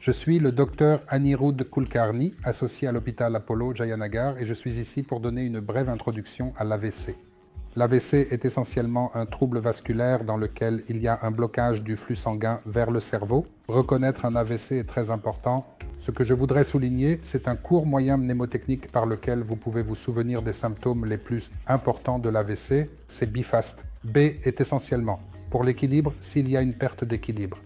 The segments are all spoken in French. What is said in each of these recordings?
Je suis le docteur Anirudh Kulkarni, associé à l'hôpital Apollo Jayanagar, et je suis ici pour donner une brève introduction à l'AVC. L'AVC est essentiellement un trouble vasculaire dans lequel il y a un blocage du flux sanguin vers le cerveau. Reconnaître un AVC est très important. Ce que je voudrais souligner, c'est un court moyen mnémotechnique par lequel vous pouvez vous souvenir des symptômes les plus importants de l'AVC, c'est BIFAST. B est essentiellement pour l'équilibre s'il y a une perte d'équilibre.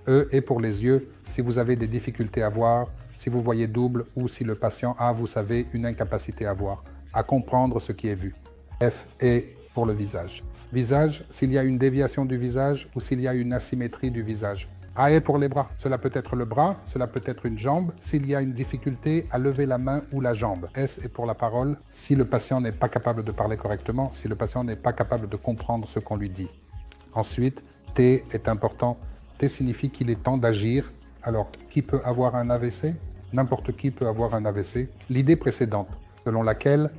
E est pour les yeux si vous avez des difficultés à voir, si vous voyez double ou si le patient a, vous savez, une incapacité à voir, à comprendre ce qui est vu. F est pour le visage. Visage, s'il y a une déviation du visage ou s'il y a une asymétrie du visage. A est pour les bras. Cela peut être le bras, cela peut être une jambe, s'il y a une difficulté à lever la main ou la jambe. S est pour la parole, si le patient n'est pas capable de parler correctement, si le patient n'est pas capable de comprendre ce qu'on lui dit. Ensuite, T est important. T signifie qu'il est temps d'agir. Alors, qui peut avoir un AVC? N'importe qui peut avoir un AVC. L'idée précédente, selon laquelle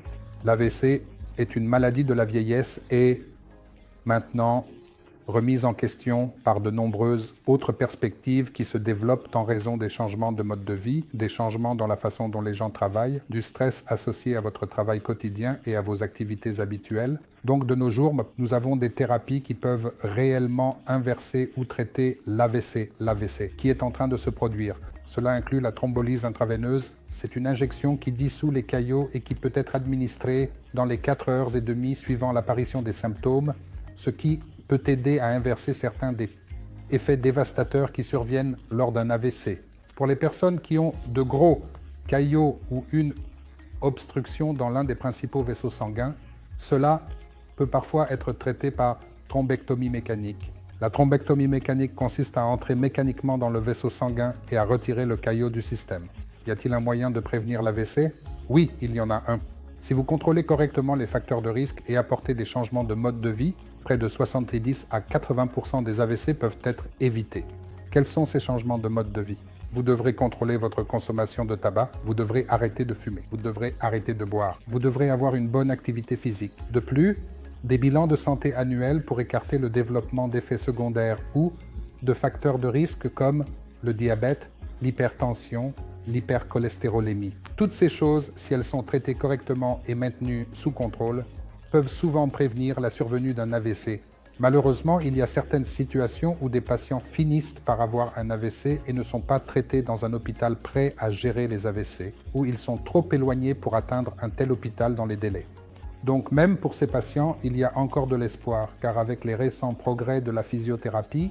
l'AVC est une maladie de la vieillesse, est maintenant remise en question par de nombreuses autres perspectives qui se développent en raison des changements de mode de vie, des changements dans la façon dont les gens travaillent, du stress associé à votre travail quotidien et à vos activités habituelles. Donc de nos jours, nous avons des thérapies qui peuvent réellement inverser ou traiter l'AVC qui est en train de se produire. Cela inclut la thrombolyse intraveineuse. C'est une injection qui dissout les caillots et qui peut être administrée dans les 4h30 suivant l'apparition des symptômes, ce qui peut aider à inverser certains des effets dévastateurs qui surviennent lors d'un AVC. Pour les personnes qui ont de gros caillots ou une obstruction dans l'un des principaux vaisseaux sanguins, cela peut parfois être traité par thrombectomie mécanique. La thrombectomie mécanique consiste à entrer mécaniquement dans le vaisseau sanguin et à retirer le caillot du système. Y a-t-il un moyen de prévenir l'AVC? Oui, il y en a un. Si vous contrôlez correctement les facteurs de risque et apportez des changements de mode de vie, près de 70 à 80% des AVC peuvent être évités. Quels sont ces changements de mode de vie? Vous devrez contrôler votre consommation de tabac, vous devrez arrêter de fumer, vous devrez arrêter de boire, vous devrez avoir une bonne activité physique. De plus, des bilans de santé annuels pour écarter le développement d'effets secondaires ou de facteurs de risque comme le diabète, l'hypertension, l'hypercholestérolémie. Toutes ces choses, si elles sont traitées correctement et maintenues sous contrôle, peuvent souvent prévenir la survenue d'un AVC. Malheureusement, il y a certaines situations où des patients finissent par avoir un AVC et ne sont pas traités dans un hôpital prêt à gérer les AVC, où ils sont trop éloignés pour atteindre un tel hôpital dans les délais. Donc même pour ces patients, il y a encore de l'espoir, car avec les récents progrès de la physiothérapie,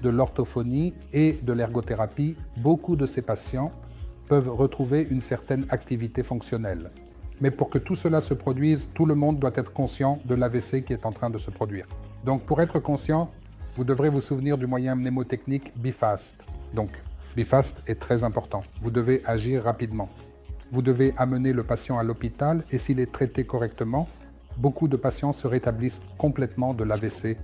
de l'orthophonie et de l'ergothérapie, beaucoup de ces patients peuvent retrouver une certaine activité fonctionnelle. Mais pour que tout cela se produise, tout le monde doit être conscient de l'AVC qui est en train de se produire. Donc pour être conscient, vous devrez vous souvenir du moyen mnémotechnique BIFAST. Donc BIFAST est très important. Vous devez agir rapidement. Vous devez amener le patient à l'hôpital et s'il est traité correctement, beaucoup de patients se rétablissent complètement de l'AVC